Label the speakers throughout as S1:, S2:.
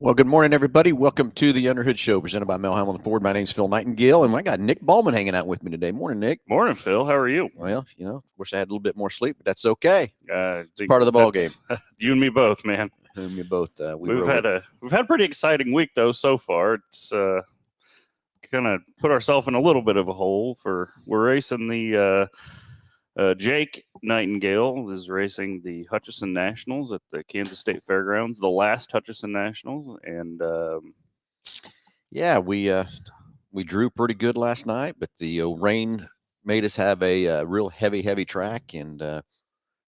S1: Well, good morning, everybody. Welcome to the Underhood Show presented by Mel Hambelton Ford. My name's Phil Nightingale, and I got Nick Ballman hanging out with me today. Morning, Nick.
S2: Morning, Phil. How are you?
S1: Well, wish I had a little bit more sleep, but that's okay.
S2: It's
S1: part of the ball game.
S2: You and me both, man.
S1: You both.
S2: We've had a pretty exciting week though so far. It's kind of put ourselves in a little bit of a hole. We're racing the Jake Nightingale is racing the Hutchinson Nationals at the Kansas State Fairgrounds, the last Hutchinson Nationals, and
S1: we drew pretty good last night, but the rain made us have a real heavy track, and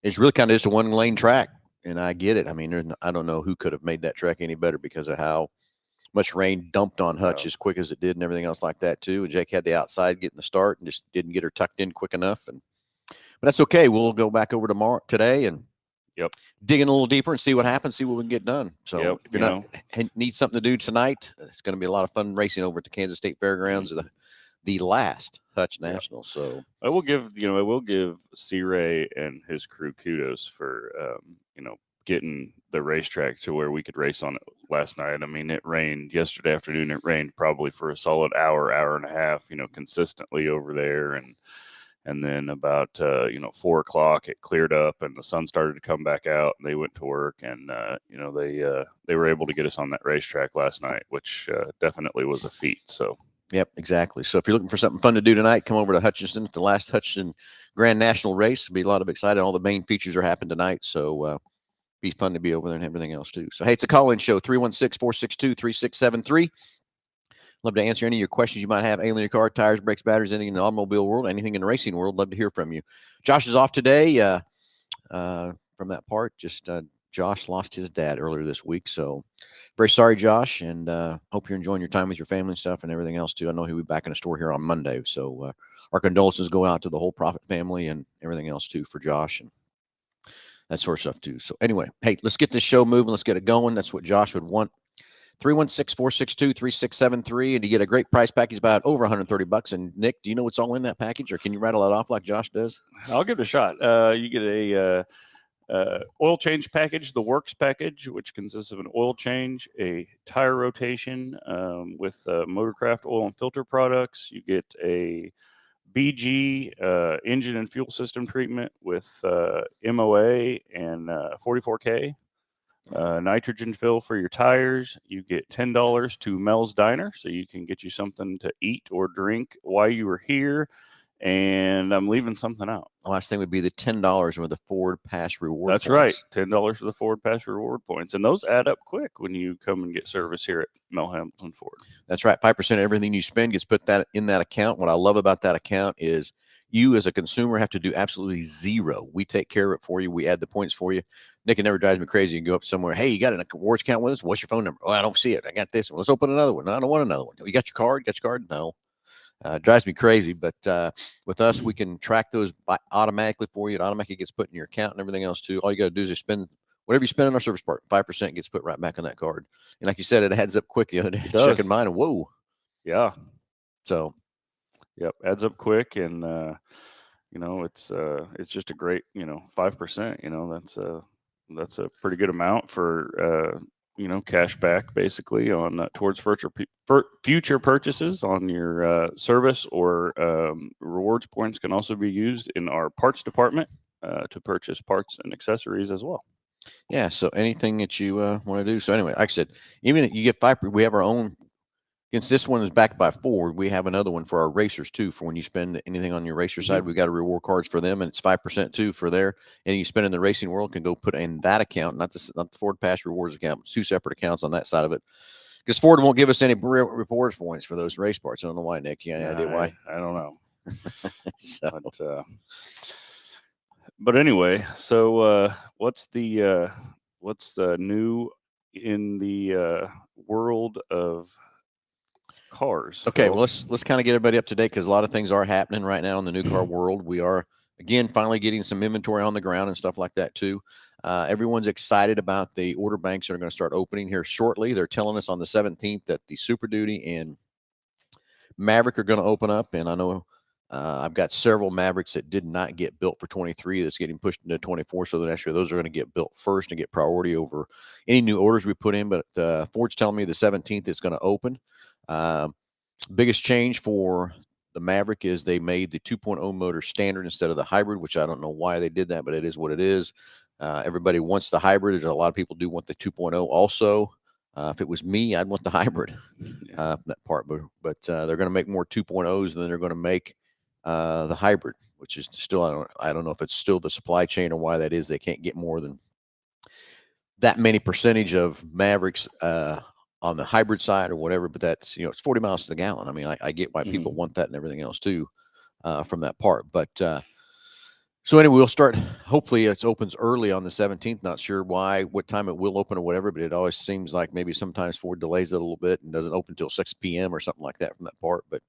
S1: it's really kind of just a one-lane track. And I get it. I mean, I don't know who could have made that track any better because of how much rain dumped on Hutch as quick as it did and everything else like that too. And Jake had the outside getting the start and just didn't get her tucked in quick enough. But that's okay. We'll go back over today and dig in a little deeper and see what happens, see what we can get done. So if you need something to do tonight, it's going to be a lot of fun racing over at the Kansas State Fairgrounds, the last Hutch National. So
S2: I will give C. Ray and his crew kudos for getting the racetrack to where we could race on it last night. I mean, it rained yesterday afternoon. It rained probably for a solid hour and a half, consistently over there. And then about 4:00, it cleared up and the sun started to come back out. And they went to work, and they were able to get us on that racetrack last night, which definitely was a feat. So.
S1: Yep, exactly. So if you're looking for something fun to do tonight, come over to Hutchinson at the last Hutchinson Grand National Race. It'll be a lot of exciting. All the main features are happening tonight, so be fun to be over there and everything else too. So hey, it's a call-in show, 316-462-3673. Love to answer any of your questions you might have. Ailing your car, tires, brakes, batteries, anything in the automobile world, anything in the racing world. Love to hear from you. Josh is off today from that part. Josh lost his dad earlier this week, so very sorry, Josh, and hope you're enjoying your time with your family and stuff and everything else too. I know he'll be back in the store here on Monday, so our condolences go out to the whole Profit family and everything else too for Josh and that sort of stuff too. So anyway, hey, let's get this show moving. Let's get it going. That's what Josh would want. 316-462-3673, and you get a great price package about over $130. And Nick, do you know what's all in that package, or can you rattle it off like Josh does?
S2: I'll give it a shot. You get a oil change package, the Works package, which consists of an oil change, a tire rotation with Motorcraft oil and filter products. You get a BG engine and fuel system treatment with MOA and 44K. Nitrogen fill for your tires. You get $10 to Mel's Diner, so you can get you something to eat or drink while you were here. And I'm leaving something out.
S1: The last thing would be the $10 with the Ford Pass reward
S2: That's
S1: points.
S2: Right. $10 for the Ford Pass reward points. And those add up quick when you come and get service here at Mel Hambelton Ford.
S1: That's right. 5% of everything you spend gets put in that account. What I love about that account is you as a consumer have to do absolutely zero. We take care of it for you. We add the points for you. Nick, it never drives me crazy. You go up somewhere. Hey, you got an awards account with us? What's your phone number? Oh, I don't see it. I got this one. Let's open another one. No, I don't want another one. You got your card? Got your card? No. Drives me crazy, but with us, we can track those automatically for you. It automatically gets put in your account and everything else too. All you got to do is just spend whatever you spend on our service part. 5% gets put right back on that card. And like you said, it adds up quick. The other day, checking mine, and whoa,
S2: yeah.
S1: So,
S2: yep, adds up quick, and it's just a great 5%. That's a pretty good amount for cash back basically on towards future purchases on your service, or rewards points can also be used in our parts department to purchase parts and accessories as well.
S1: Yeah, so anything that you want to do. So anyway, like I said, even if you get 5%, we have our own. Since this one is backed by Ford, we have another one for our racers too. For when you spend anything on your racer side, we've got a reward cards for them, and it's 5% too for there. And you spend in the racing world can go put in that account, not the Ford Pass rewards account, but two separate accounts on that side of it. Because Ford won't give us any rewards points for those race parts. I don't know why, Nick. You got any idea why?
S2: I don't know. But anyway, so what's the new in the world of cars?
S1: Okay, well, let's kind of get everybody up to date because a lot of things are happening right now in the new car world. We are again finally getting some inventory on the ground and stuff like that too. Everyone's excited about the order banks that are going to start opening here shortly. They're telling us on the 17th that the Super Duty and Maverick are going to open up, and I know I've got several Mavericks that did not get built for 23 that's getting pushed into 24. So the next year, those are going to get built first and get priority over any new orders we put in. But Ford's telling me the 17th is going to open. Biggest change for the Maverick is they made the 2.0 motor standard instead of the hybrid, which I don't know why they did that, but it is what it is. Everybody wants the hybrid. A lot of people do want the 2.0 also. If it was me, I'd want the hybrid that part. But they're going to make more 2.0s than they're going to make the hybrid, which is still I don't know if it's still the supply chain or why that is. They can't get more than that many percentage of Mavericks on the hybrid side or whatever. But that's it's 40 miles to the gallon. I mean, I get why people want that and everything else too from that part. But so anyway, we'll start. Hopefully, it opens early on the 17th. Not sure what time it will open or whatever, but it always seems like maybe sometimes Ford delays it a little bit and doesn't open until 6 p.m. or something like that from that part. But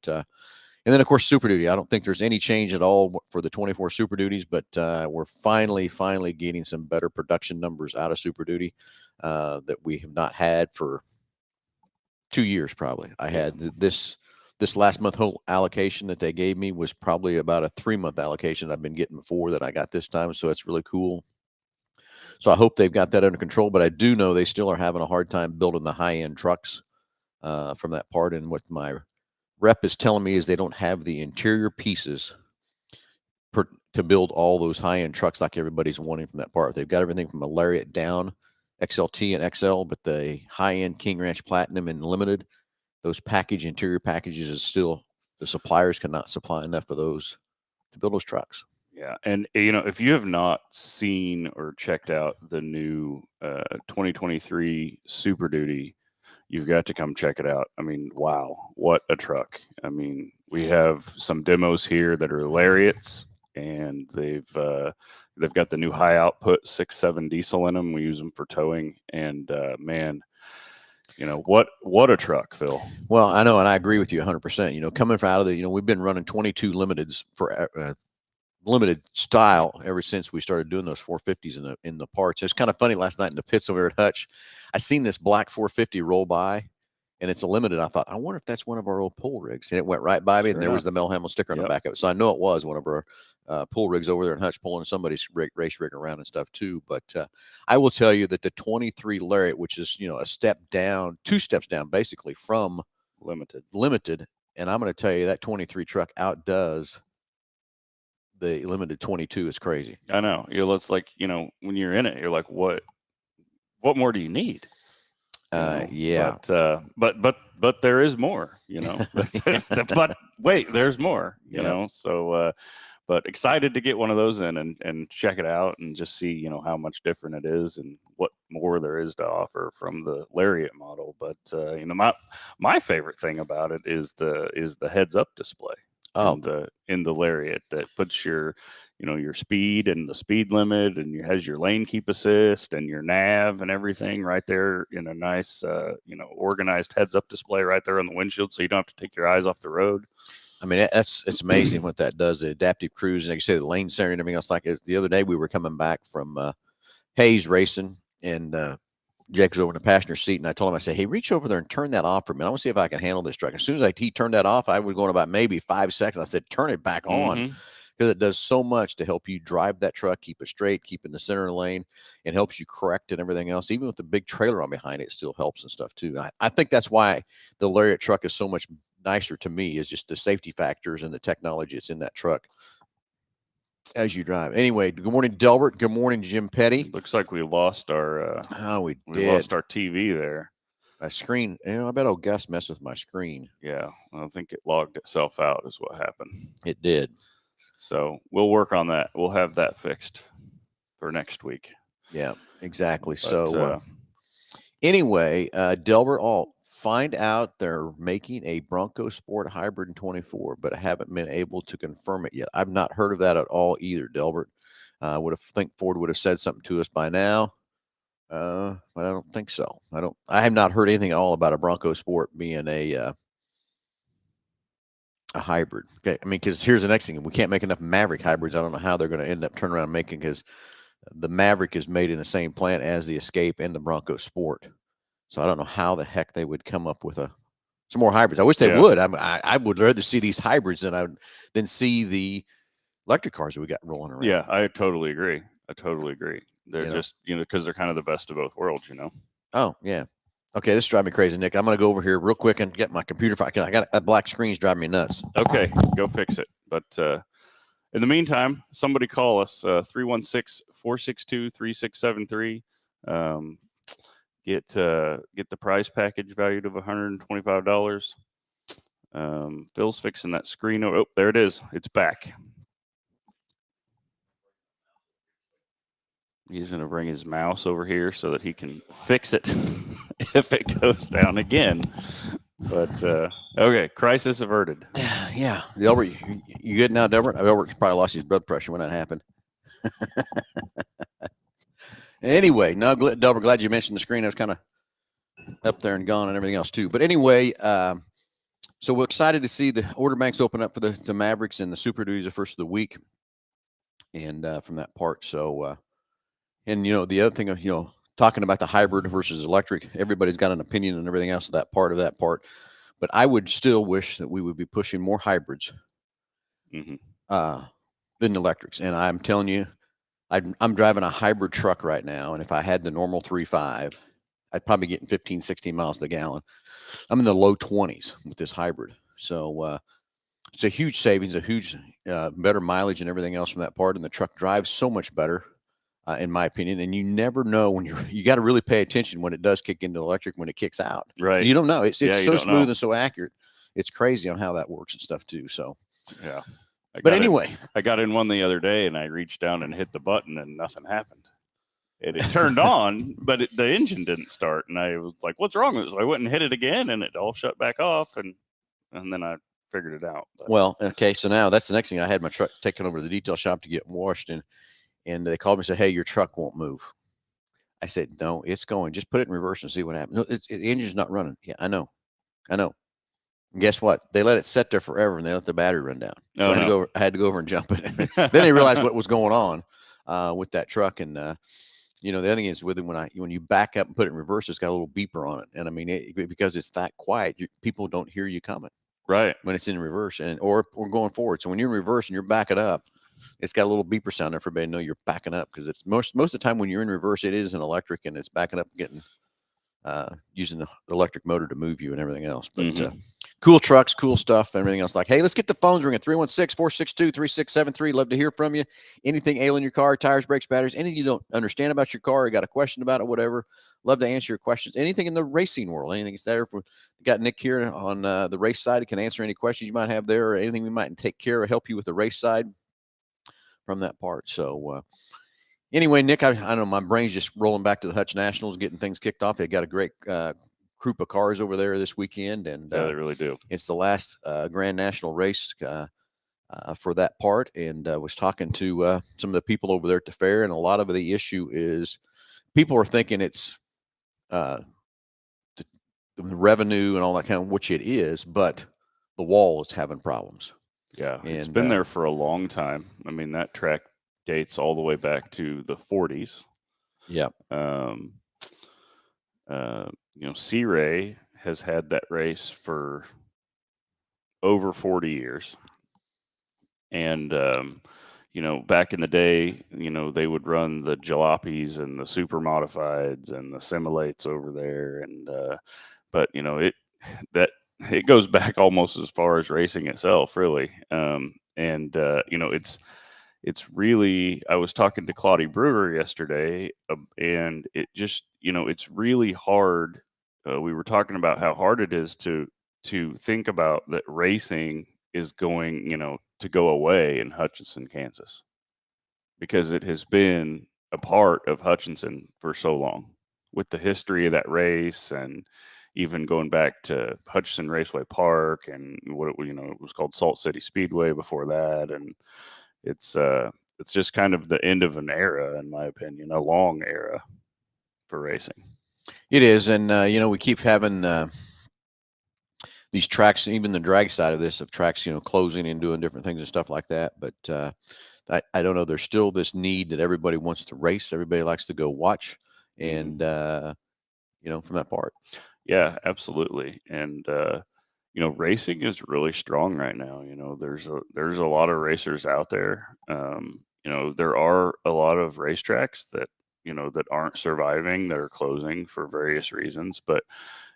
S1: and then, of course, Super Duty. I don't think there's any change at all for the 24 Super Duties, but we're finally getting some better production numbers out of Super Duty that we have not had for 2 years probably. I had this last month whole allocation that they gave me was probably about a 3-month allocation I've been getting before that I got this time, so it's really cool. So I hope they've got that under control, but I do know they still are having a hard time building the high-end trucks from that part, and what my rep is telling me is they don't have the interior pieces to build all those high-end trucks like everybody's wanting from that part. They've got everything from a Lariat down, XLT and XL, but the high-end King Ranch Platinum and Limited, those interior packages is still, the suppliers cannot supply enough of those to build those trucks.
S2: Yeah, and if you have not seen or checked out the new 2023 Super Duty, you've got to come check it out. I mean, wow, what a truck! I mean, we have some demos here that are Lariats, and they've got the new high output 6.7 diesel in them. We use them for towing, and man, what a truck, Phil.
S1: Well, I know, and I agree with you 100%. Coming from out of the, we've been running 22 limiteds for limited style ever since we started doing those 450s in the parts. It's kind of funny. Last night in the pits over at Hutch, I seen this black 450 roll by, and it's a limited. I thought, I wonder if that's one of our old pull rigs, and it went right by me, and there was the Mel Hamill sticker on the back of it. So I know it was one of our pull rigs over there in Hutch, pulling somebody's race rig around and stuff too. But I will tell you that the 23 Lariat, which is a step down, 2 steps down basically from limited, and I'm going to tell you that 23 truck outdoes the limited 22. Is crazy.
S2: I know. It's like, when you're in it, you're like, what more do you need?
S1: Yeah.
S2: But there is more, but wait, there's more, so, but excited to get one of those in and check it out and just see, how much different it is and what more there is to offer from the Lariat model. But, my favorite thing about it is the heads up display. In the Lariat that puts your speed and the speed limit, and has your lane keep assist and your nav and everything right there in a nice organized heads up display right there on the windshield, so you don't have to take your eyes off the road.
S1: I mean, it's amazing what that does. The adaptive cruise, and like you say, the lane centering and everything else. Like the other day, we were coming back from Hayes racing, and Jake was over in the passenger seat, and I told him, I said, hey, reach over there and turn that off for me. I want to see if I can handle this truck. As soon as he turned that off, I was going about maybe 5 seconds. I said, turn it back on, because it does so much to help you drive that truck, keep it straight, keep in the center of the lane, and helps you correct and everything else. Even with the big trailer on behind it, it still helps and stuff too. I think that's why the Lariat truck is so much nicer to me, is just the safety factors and the technology that's in that truck as you drive. Anyway, good morning, Delbert. Good morning, Jim Petty.
S2: Looks like we lost our we lost our TV there.
S1: My screen, I bet old Gus messed with my screen.
S2: Yeah, I think it logged itself out is what happened.
S1: It did.
S2: So we'll work on that. We'll have that fixed for next week.
S1: Yeah, exactly. But, so anyway, Delbert, I'll find out they're making a Bronco Sport Hybrid in 24, but I haven't been able to confirm it yet. I've not heard of that at all either, Delbert. Would have think Ford would have said something to us by now, but I don't think so. I have not heard anything at all about a Bronco Sport being a hybrid. Okay, I mean, because here's the next thing: we can't make enough Maverick hybrids. I don't know how they're going to end up turning around and making, because the Maverick is made in the same plant as the Escape and the Bronco Sport. So I don't know how the heck they would come up with a some more hybrids. I wish they
S2: Yeah.
S1: would. I would rather see these hybrids than see the electric cars that we got rolling around.
S2: Yeah, I totally agree. They're
S1: You know?
S2: just, because they're kind of the best of both worlds,
S1: Oh yeah. Okay, this drives me crazy, Nick. I'm going to go over here real quick and get my computer. I got that black screen's driving me nuts.
S2: Okay, go fix it. But in the meantime, somebody call us 316-462-3673. Get the prize package valued of $125. Phil's fixing that screen. Oh, there it is. It's back. He's going to bring his mouse over here so that he can fix it if it goes down again. But okay, crisis averted.
S1: Yeah, Delbert, you good now, Delbert? Delbert probably lost his blood pressure when that happened. Anyway, no, Delbert, glad you mentioned the screen. I was kind of up there and gone and everything else too. But anyway, so we're excited to see the order banks open up for the Mavericks and the Super Duties the first of the week, and from that part. So, and the other thing, talking about the hybrid versus electric, everybody's got an opinion and everything else of that part. But I would still wish that we would be pushing more hybrids than electrics. And I'm telling you, I'm driving a hybrid truck right now, and if I had the normal 3.5, I'd probably get 15, 16 miles to the gallon. I'm in the low 20s with this hybrid. So it's a huge savings, a huge better mileage and everything else from that part. And the truck drives so much better, in my opinion. And you never know when you got to really pay attention when it does kick into electric, when it kicks out.
S2: Right.
S1: You don't know. It's so smooth
S2: and
S1: so accurate. It's crazy on how that works and stuff too. So,
S2: yeah.
S1: But anyway,
S2: I got in one the other day and I reached down and hit the button and nothing happened. It turned on, but the engine didn't start. And I was like, what's wrong with it? So I went and hit it again and it all shut back off. And then I figured it out. But.
S1: Well, okay. So now that's the next thing. I had my truck taken over to the detail shop to get washed, and they called me and said, hey, your truck won't move. I said, no, it's going. Just put it in reverse and see what happens. No, the engine's not running. Yeah, I know. And guess what? They let it sit there forever, and they let the battery run down. So I had to go over and jump it. Then they realized what was going on with that truck. And the other thing is with it, when you back up and put it in reverse, it's got a little beeper on it. And I mean, because it's that quiet, people don't hear you coming.
S2: Right.
S1: When it's in reverse or going forward. So when you're in reverse and you're backing up, it's got a little beeper sound there for everybody to know you're backing up, because it's most of the time when you're in reverse, it is an electric and it's backing up, getting using the electric motor to move you and everything else. But cool trucks, cool stuff, everything else. Like, hey, let's get the phones ringing. 316-462-3673. Love to hear from you. Anything ailing your car, tires, brakes, batteries, anything you don't understand about your car, or got a question about it, whatever. Love to answer your questions. Anything in the racing world, anything that's there. Got Nick here on the race side. He can answer any questions you might have there, or anything we might take care of, help you with the race side from that part. So anyway, Nick, I don't know, my brain's just rolling back to the Hutch Nationals, getting things kicked off. They got a great group of cars over there this weekend, and
S2: yeah, they really do.
S1: It's the last Grand National race for that part, and was talking to some of the people over there at the fair, and a lot of the issue is people are thinking it's the revenue and all that kind of, which it is, but the wall is having problems.
S2: Yeah, it's been there for a long time. I mean, that track dates all the way back to the 40s.
S1: Yeah.
S2: Sea Ray has had that race for over 40 years. And, back in the day, they would run the jalopies and the super modifieds and the simulates over there. And, but, it goes back almost as far as racing itself, really. It's really, I was talking to Claudie Brewer yesterday, and it just, it's really hard. We were talking about how hard it is to think about that racing is going, to go away in Hutchinson, Kansas, because it has been a part of Hutchinson for so long, with the history of that race, and even going back to Hutchinson Raceway Park, and it was called Salt City Speedway before that. And it's just kind of the end of an era, in my opinion, a long era for racing.
S1: It is. And, we keep having these tracks, even the drag side of this, of tracks, closing and doing different things and stuff like that. But I don't know. There's still this need that everybody wants to race. Everybody likes to go watch, and, from that part.
S2: Yeah, absolutely. And, racing is really strong right now. There's a lot of racers out there. There are a lot of racetracks that that aren't surviving, that are closing for various reasons. But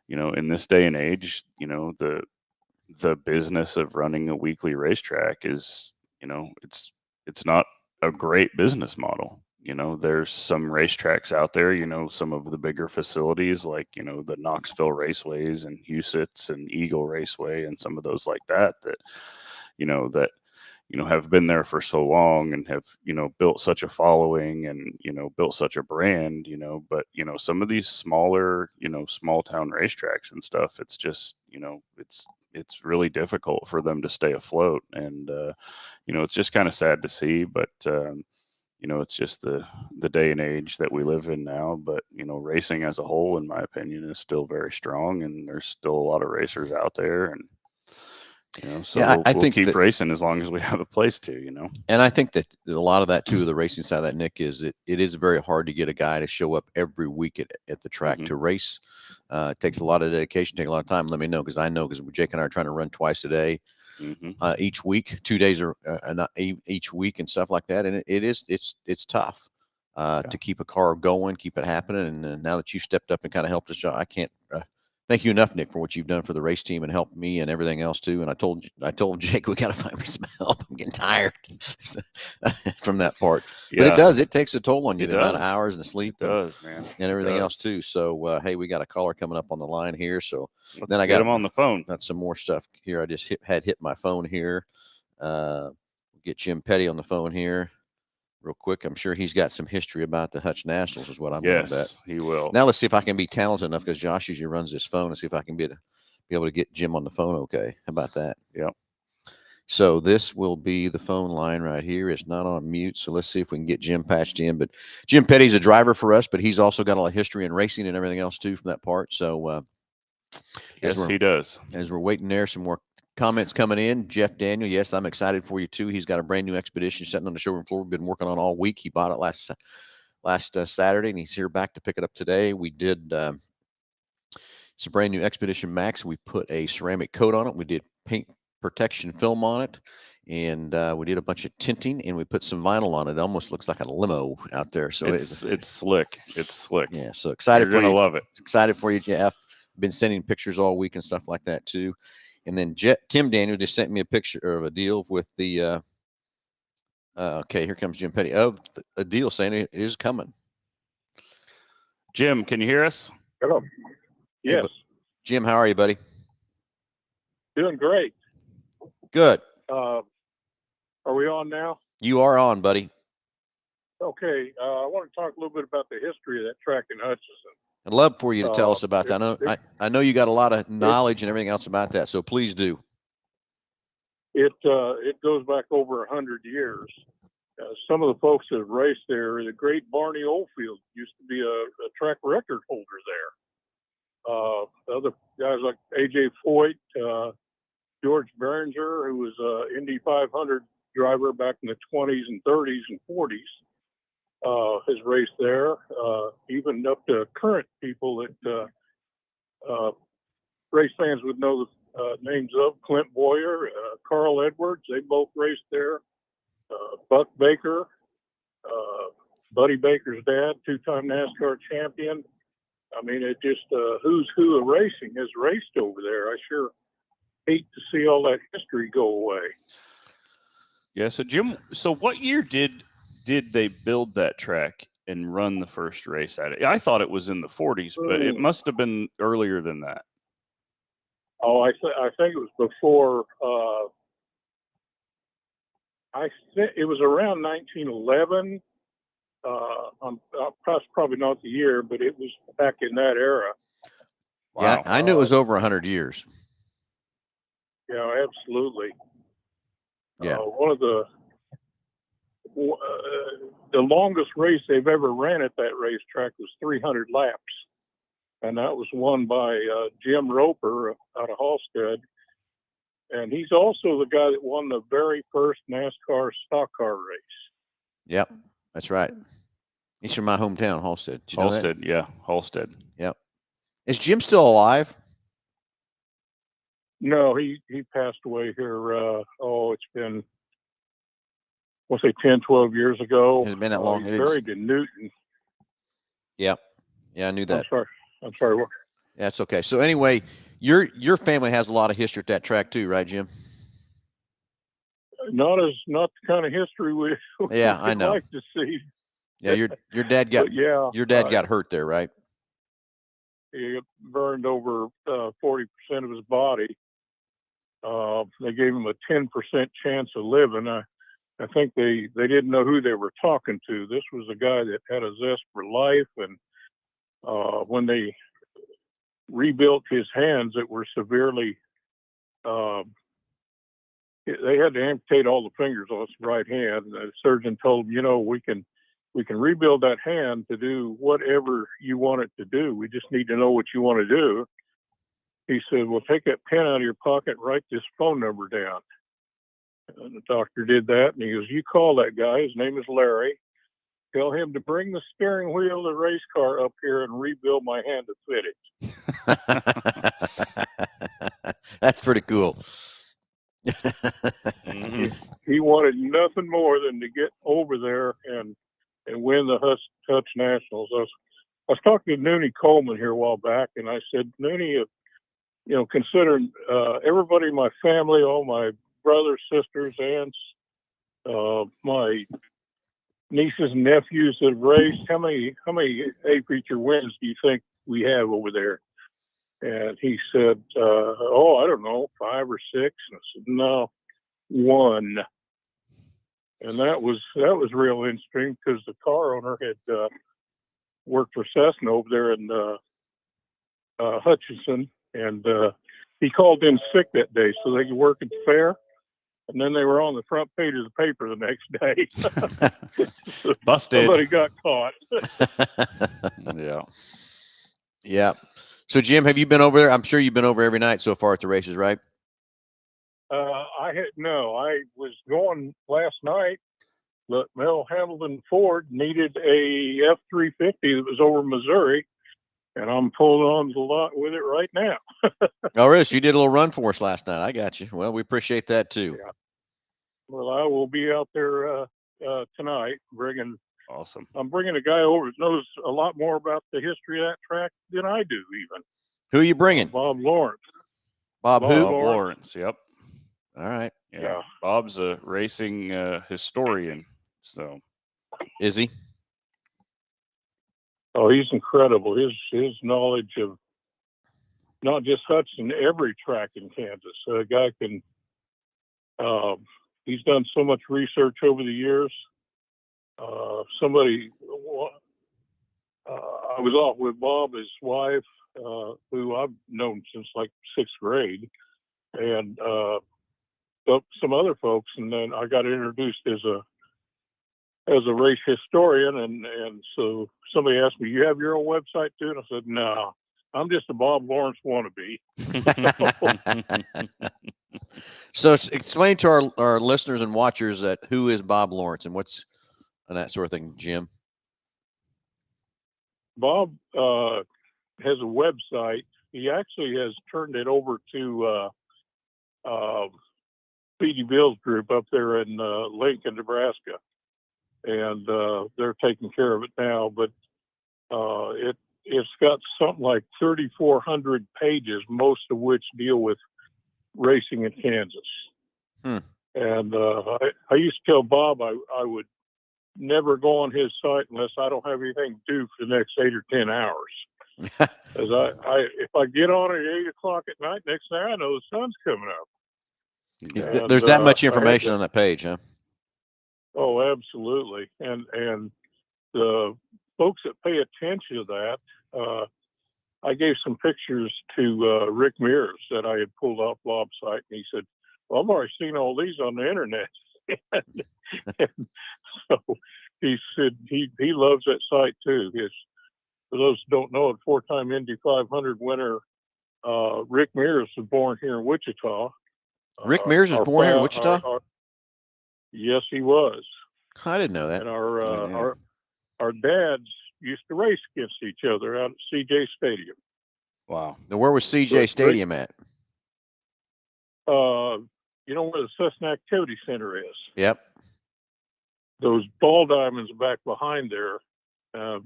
S2: in this day and age, the business of running a weekly racetrack is, it's not a great business model. There's some racetracks out there, some of the bigger facilities like, the Knoxville Raceways and Huset's and Eagle Raceway and some of those like that have been there for so long and have, built such a following and, built such a brand, but, some of these smaller, small town racetracks and stuff, it's just, it's really difficult for them to stay afloat. And, it's just kind of sad to see, but, it's just the day and age that we live in now. But, racing as a whole, in my opinion, is still very strong, and there's still a lot of racers out there. And, so
S1: Yeah, I
S2: we'll
S1: think
S2: keep
S1: that,
S2: racing as long as we have a place to,
S1: and I think that a lot of that too, the racing side of that, Nick, is it is very hard to get a guy to show up every week at the track to race. It takes a lot of dedication, take a lot of time. Let me know, because I know, because Jake and I are trying to run twice a day. Each week, 2 days or each week and stuff like that. And it's tough to keep a car going, keep it happening. And now that you stepped up and kind of helped us, I can't thank you enough, Nick, for what you've done for the race team and helped me and everything else too. And I told Jake, we got to find me some help. I'm getting tired from that part. But it takes a toll on you, the amount of hours and sleep
S2: man,
S1: and everything else too. So, hey, we got a caller coming up on the line here. So
S2: then I got him on the phone.
S1: Got some more stuff here. I just hit my phone here. Get Jim Petty on the phone here real quick. I'm sure he's got some history about the Hutch Nationals, is what I'm going to bet.
S2: Yes, he will.
S1: Now let's see if I can be talented enough, because Josh usually runs this phone, and see if I can be able to get Jim on the phone. Okay, how about that?
S2: Yep.
S1: So this will be the phone line right here. It's not on mute, so let's see if we can get Jim patched in. But Jim Petty's a driver for us, but he's also got a lot of history in racing and everything else too from that part. So
S2: yes, he does.
S1: As we're waiting there, some more comments coming in. Jeff Daniel, yes, I'm excited for you too. He's got a brand new Expedition sitting on the showroom floor. We've been working on all week. He bought it last Saturday, and he's here back to pick it up today. We did it's a brand new Expedition Max. We put a ceramic coat on it. We did paint protection film on it, and we did a bunch of tinting, and we put some vinyl on it. It almost looks like a limo out there. So
S2: it's slick. It's slick.
S1: Yeah, so excited
S2: for you. You're gonna love it.
S1: Excited for you, Jeff. Been sending pictures all week and stuff like that too. And then Tim Daniel just sent me a picture of a deal with the okay, here comes Jim Petty of a deal saying it is coming.
S2: Jim, can you hear us?
S3: Hello. Yes.
S1: Hey, Jim, how are you, buddy?
S3: Doing great.
S1: Good.
S3: Are we on now?
S1: You are on, buddy.
S3: Okay. I want to talk a little bit about the history of that track in Hutchinson.
S1: I'd love for you to tell us about that. I know you got a lot of knowledge and everything else about that, so please do.
S3: It goes back over 100 years. Some of the folks that have raced there, the great Barney Oldfield used to be a track record holder there. Other guys like A.J. Foyt, George Behringer, who was an Indy 500 driver back in the 20s and 30s and 40s. Has raced there, even up to current people that race fans would know the names of. Clint Boyer, Carl Edwards, they both raced there. Buck Baker, Buddy Baker's dad, two-time NASCAR champion. I mean, it just who's who of racing has raced over there. I sure hate to see all that history go away.
S2: Yeah, so Jim, what year did they build that track and run the first race at it? I thought it was in the 40s, but it must have been earlier than that.
S3: Oh, I think it was before. I think it was around 1911. Probably not the year, but it was back in that era.
S1: Wow. Yeah, I knew it was over 100 years.
S3: Yeah, absolutely.
S1: Yeah.
S3: One of the longest race they've ever ran at that racetrack was 300 laps. And that was won by Jim Roper out of Halstead. And he's also the guy that won the very first NASCAR stock car race.
S1: Yep, that's right. He's from my hometown, Halstead.
S2: Halstead, yeah, Halstead.
S1: Yep. Is Jim still alive?
S3: No, he passed away here. It's been, we'll say 10, 12 years ago.
S1: Has it been that long?
S3: He's buried in Newton.
S1: Yeah, I knew that.
S3: I'm sorry.
S1: That's okay. So anyway, your family has a lot of history at that track too, right, Jim?
S3: Not the kind of history we
S1: Yeah, I know.
S3: like to see.
S1: Yeah, your dad got got hurt there, right?
S3: He burned over 40% of his body. They gave him a 10% chance of living. I think they didn't know who they were talking to. This was a guy that had a zest for life, and when they rebuilt his hands that were severely, they had to amputate all the fingers on his right hand. The surgeon told him, we can rebuild that hand to do whatever you want it to do. We just need to know what you want to do. He said, well, take that pen out of your pocket, write this phone number down. And the doctor did that, and he goes, you call that guy. His name is Larry. Tell him to bring the steering wheel of the race car up here and rebuild my hand to fit it.
S1: That's pretty cool.
S3: He wanted nothing more than to get over there and win the Hutch Nationals. I was talking to Noonie Coleman here a while back, and I said, Noonie, considering everybody in my family, all my brothers, sisters, aunts, my nieces and nephews that have raced, how many A-feature wins do you think we have over there? And he said, I don't know, 5 or 6. And I said, no, 1. And that was real interesting because the car owner had worked for Cessna over there in Hutchinson, and he called in sick that day so they could work at the fair. And then they were on the front page of the paper the next day.
S2: Busted.
S3: Somebody got caught.
S1: Yeah. So, Jim, have you been over there? I'm sure you've been over every night so far at the races, right?
S3: I was going last night, but Mel Hambelton Ford needed a F-350 that was over Missouri, and I'm pulling on the lot with it right now.
S1: Oh, really? So you did a little run for us last night. I got you. Well, we appreciate that too.
S3: Yeah. Well, I will be out there tonight
S2: Awesome.
S3: I'm bringing a guy over that knows a lot more about the history of that track than I do even.
S1: Who are you bringing?
S3: Bob Lawrence.
S1: Bob who?
S2: Bob Lawrence. Yep.
S1: All right.
S2: Yeah. Bob's a racing historian. So
S1: is he?
S3: Oh, he's incredible. His knowledge of not just Hudson, every track in Kansas. A guy can. He's done so much research over the years. I was off with Bob, his wife, who I've known since like 6th grade, and some other folks, and then I got introduced as a race historian, and so somebody asked me, "You have your own website too?" And I said, "No, I'm just a Bob Lawrence wannabe."
S1: So explain to our listeners and watchers that who is Bob Lawrence and what's and that sort of thing, Jim.
S3: Bob has a website. He actually has turned it over to Speedy Bill's group up there in Lincoln, Nebraska, and they're taking care of it now. But it's got something like 3,400 pages, most of which deal with racing in Kansas. And I used to tell Bob I would never go on his site unless I don't have anything to do for the next 8 or 10 hours. Because if I get on at 8 o'clock at night, next thing I know, the sun's coming up.
S1: And, there's that much information on that page, huh?
S3: Oh, absolutely. And the folks that pay attention to that, I gave some pictures to Rick Mears that I had pulled off Bob's site, and he said, "Well, I've already seen all these on the internet." And so he said he loves that site too. For those who don't know, a 4-time Indy 500 winner, Rick Mears was born here in Wichita.
S1: Rick Mears was born here in Wichita?
S3: Yes, he was.
S1: I didn't know that.
S3: And our dads used to race against each other out at CJ Stadium.
S2: Wow.
S1: Now, where was CJ Stadium at?
S3: You know where the Cessna Activity Center is?
S1: Yep.
S3: Those ball diamonds back behind there.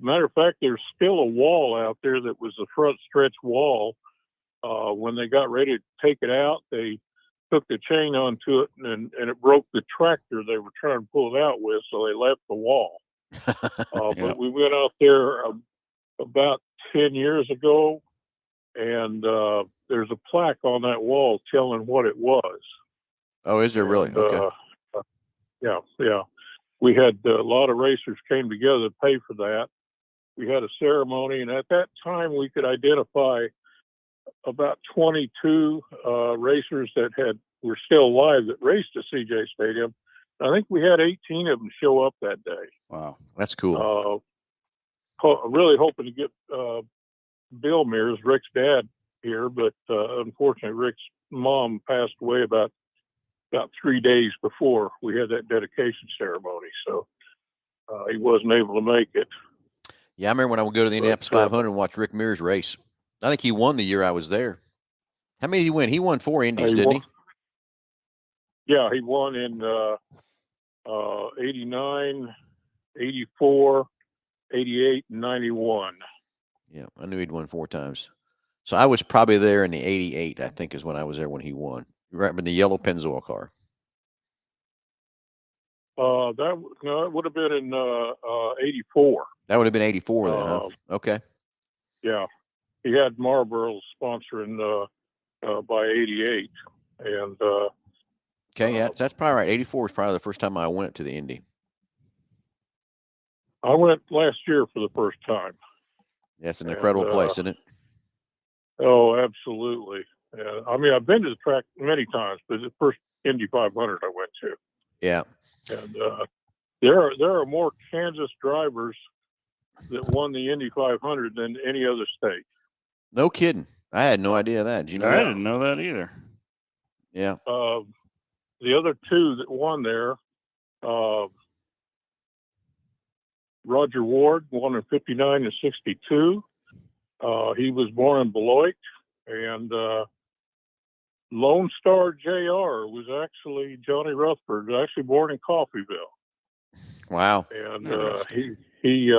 S3: Matter of fact, there's still a wall out there that was the front stretch wall. When they got ready to take it out, they took the chain onto it and it broke the tractor they were trying to pull it out with, so they left the wall. But we went out there about 10 years ago, and there's a plaque on that wall telling what it was.
S1: Oh, is there really?
S3: And,
S1: Okay.
S3: yeah. We had a lot of racers came together to pay for that. We had a ceremony, and at that time we could identify about 22 racers that were still alive that raced at CJ Stadium. I think we had 18 of them show up that day.
S2: Wow,
S1: that's cool.
S3: Really hoping to get Bill Mears, Rick's dad, here, but unfortunately Rick's mom passed away about 3 days before we had that dedication ceremony, so he wasn't able to make it.
S1: Yeah, I remember when I would go to the Indianapolis 500 and watch Rick Mears race. I think he won the year I was there. How many did he win? He won 4 Indies, didn't he?
S3: Yeah, he won in 89, 84, 88, and 91.
S1: Yeah, I knew he'd won 4 times. So I was probably there in the 88, I think, is when I was there when he won. Right in the yellow Pennzoil car.
S3: It would have been in 84.
S1: That would have been 84 then, huh? Okay.
S3: Yeah, he had Marlboro sponsoring by 88, and
S1: okay, yeah, that's probably right. 84 is probably the first time I went to the Indy.
S3: I went last year for the first time.
S1: That's an incredible place, isn't it?
S3: Oh, absolutely. Yeah, I mean, I've been to the track many times, but the first Indy 500 I went to.
S1: Yeah.
S3: And there are more Kansas drivers that won the Indy 500 than any other state.
S1: No kidding. I had no idea that. Did you know
S2: I
S1: that?
S2: didn't know that either.
S1: Yeah.
S3: The other two that won there, Roger Ward won in 59 and 62. He was born in Beloit, and Lone Star JR was actually Johnny Rutherford, actually born in Coffeyville.
S1: Wow.
S3: And he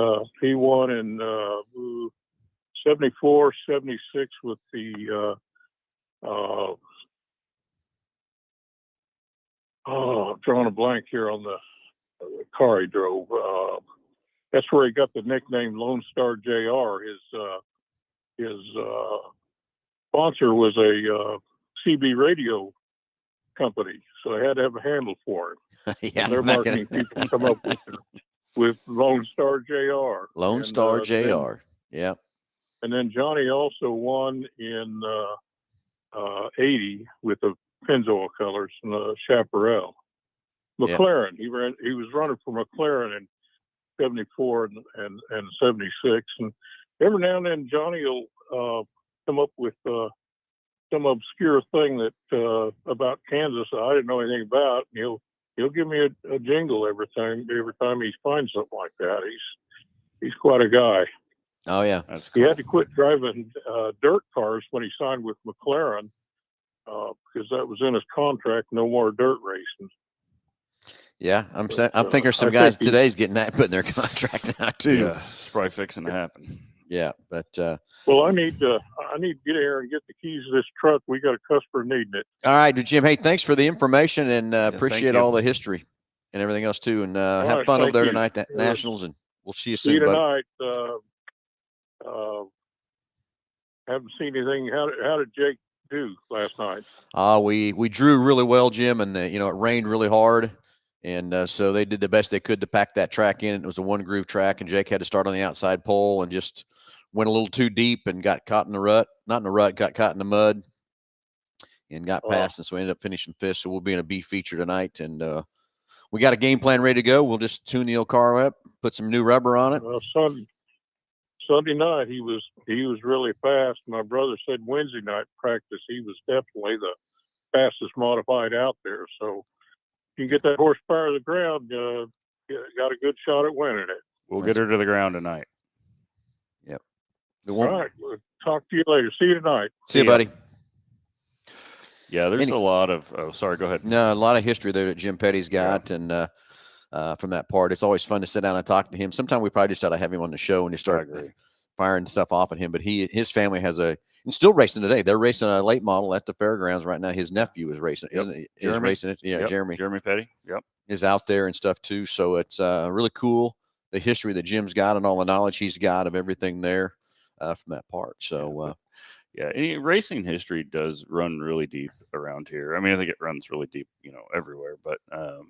S3: won in 74, 76 with the I'm drawing a blank here on the car he drove. That's where he got the nickname Lone Star JR. His sponsor was a CB radio company, so they had to have a handle for him.
S1: Yeah,
S3: and their marketing people come up with Lone Star JR.
S1: Lone Star JR. Yeah.
S3: And then Johnny also won in 80 with the Pennzoil colors and the Chaparral. McLaren. Yep. He was running for McLaren in 74 and 76. And every now and then Johnny will come up with some obscure thing that about Kansas that I didn't know anything about. And he'll give me a jingle every time he finds something like that. He's quite a guy.
S1: Oh yeah,
S2: that's cool.
S3: He had to quit driving dirt cars when he signed with McLaren because that was in his contract. No more dirt racing.
S1: Yeah, I'm thinking there's some guys today's getting that put in their contract now too.
S2: Yeah, it's probably fixing to happen.
S1: Yeah, but
S3: well, I need to get here and get the keys to this truck. We got a customer needing it.
S1: All right, Jim. Hey, thanks for the information and appreciate all the history and everything else too. And have fun over there tonight at Nationals, and we'll see you soon.
S3: See you tonight. Haven't seen anything. How did Jake do last night?
S1: We drew really well, Jim, and it rained really hard. And so they did the best they could to pack that track in. It was a 1-groove track, and Jake had to start on the outside pole and just went a little too deep and got caught in the rut. Not in the rut, got caught in the mud and got past. And so we ended up finishing 5th. So we'll be in a B feature tonight. And we got a game plan ready to go. We'll just tune the old car up, put some new rubber on it.
S3: Sunday night, he was really fast. My brother said Wednesday night practice, he was definitely the fastest modified out there. So you can get that horsepower to the ground, got a good shot at winning it.
S2: We'll get her to the ground tonight.
S1: Yep.
S3: All right. We'll talk to you later. See you tonight.
S1: See you, buddy.
S2: Yeah, there's a lot of. Oh, sorry. Go ahead.
S1: No, a lot of history there that Jim Petty's got, and from that part, it's always fun to sit down and talk to him. Sometimes we probably just ought to have him on the show and just start firing stuff off at him. But his family has and still racing today. They're racing a late model at the fairgrounds right now. His nephew is racing, isn't he? Is racing it. Yeah, Jeremy
S2: Petty. Yep,
S1: is out there and stuff too. So it's really cool, the history that Jim's got and all the knowledge he's got of everything there from that part. So.
S2: Yeah, racing history does run really deep around here. I mean, I think it runs really deep, everywhere. But that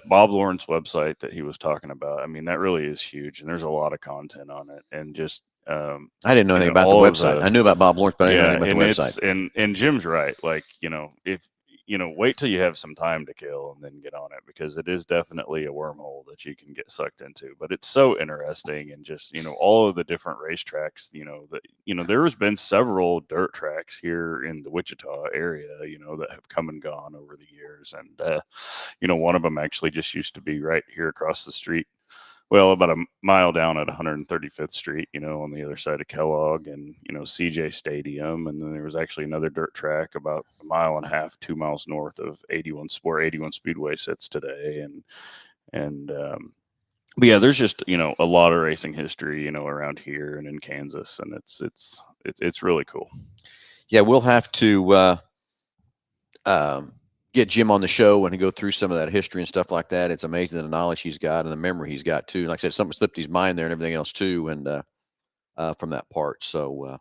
S2: Bob Lawrence website that he was talking about. I mean, that really is huge, and there's a lot of content on it. And just
S1: I didn't know anything about the website. I knew about Bob Lawrence, but I didn't know anything about the website.
S2: And Jim's right. Like, if wait till you have some time to kill and then get on it, because it is definitely a wormhole that you can get sucked into. But it's so interesting, and just all of the different racetracks. There has been several dirt tracks here in the Wichita area, that have come and gone over the years, and one of them actually just used to be right here across the street. Well, about a mile down at 135th Street, on the other side of Kellogg and, CJ Stadium. And then there was actually another dirt track about a mile and a half, 2 miles north of 81 Speedway sits today. But yeah, there's just, a lot of racing history, around here and in Kansas. And it's really cool.
S1: Yeah, we'll have to get Jim on the show and go through some of that history and stuff like that. It's amazing the knowledge he's got and the memory he's got too. Like I said, something slipped his mind there and everything else too. And from that part. So